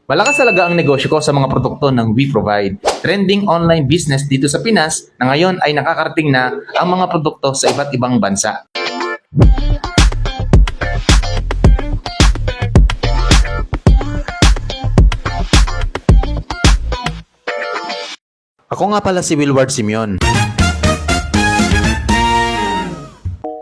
Malakas talaga ang negosyo ko sa mga produkto ng We Provide. Trending online business dito sa Pinas na ngayon ay nakakarating na ang mga produkto sa iba't ibang bansa. Ako nga pala si Wilward Simeon.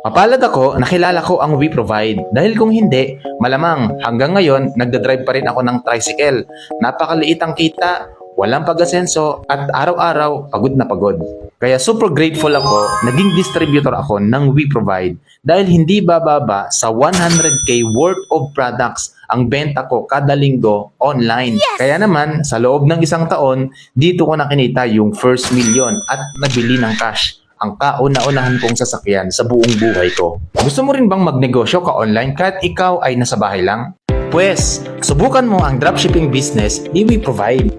Mapalad ako, nakilala ko ang We Provide dahil kung hindi, malamang hanggang ngayon nagdadrive pa rin ako ng tricycle. Napakaliit ang kita, walang pag-asenso at araw-araw pagod na pagod. Kaya super grateful ako, naging distributor ako ng We Provide dahil hindi bababa sa 100k worth of products ang benta ko kada linggo online. Yes! Kaya naman, sa loob ng isang taon, dito ko nakinita yung first million at nabili ng cash ang kauna-unahan kong sasakyan sa buong buhay ko. Gusto mo rin bang magnegosyo ka online kahit ikaw ay nasa bahay lang? Pwes, subukan mo ang dropshipping business ni We Provide.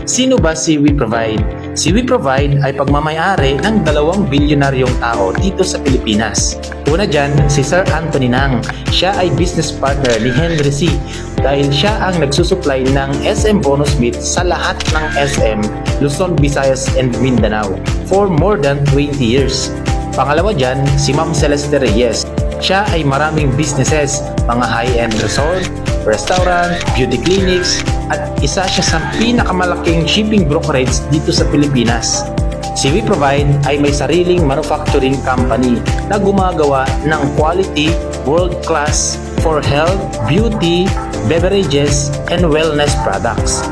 Sino ba si We Provide? Si We Provide ay pagmamayari ng 2 bilyonaryong tao dito sa Pilipinas. Una dyan, si Sir Anthony Nang. Siya ay business partner ni Henry C. dahil siya ang nagsusupply ng SM Bonus Meat sa lahat ng SM, Luzon, Visayas, and Mindanao for more than 20 years. Pangalawa dyan, si Ma'am Celeste Reyes. Siya ay maraming businesses, mga high-end resort, restaurant, beauty clinics, at isa siya sa pinakamalaking shipping brokerage dito sa Pilipinas. Si We Provide ay may sariling manufacturing company na gumagawa ng quality, world-class for health, beauty, beverages, and wellness products.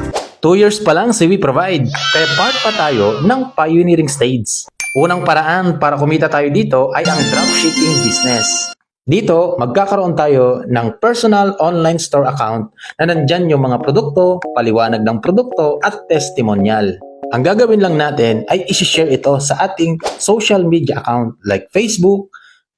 2 years pa lang si We Provide, kaya part pa tayo ng pioneering stage. Unang paraan para kumita tayo dito ay ang dropshipping business. Dito, magkakaroon tayo ng personal online store account na nandyan yung mga produkto, paliwanag ng produkto at testimonial. Ang gagawin lang natin ay isi-share ito sa ating social media account like Facebook,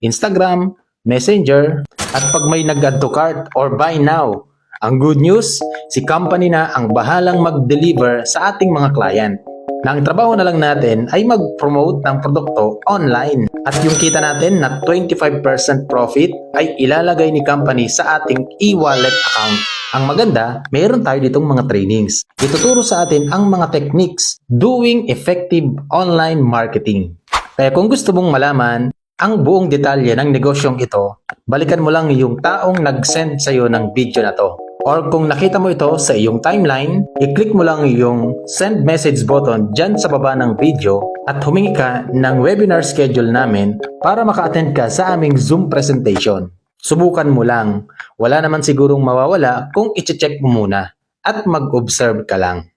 Instagram, Messenger, at pag may nag-add to cart or buy now. Ang good news, si company na ang bahalang mag-deliver sa ating mga client. Na ang trabaho na lang natin ay mag-promote ng produkto online. At yung kita natin na 25% profit ay ilalagay ni company sa ating e-wallet account. Ang maganda, mayroon tayo ditong mga trainings. Ituturo sa atin ang mga techniques doing effective online marketing. Kaya kung gusto mong malaman ang buong detalye ng negosyong ito, balikan mo lang yung taong nag-send sa'yo ng video na to. Or kung nakita mo ito sa iyong timeline, i-click mo lang yung send message button dyan sa baba ng video at humingi ka ng webinar schedule namin para maka-attend ka sa aming Zoom presentation. Subukan mo lang. Wala naman sigurong mawawala kung i-check mo muna at mag-observe ka lang.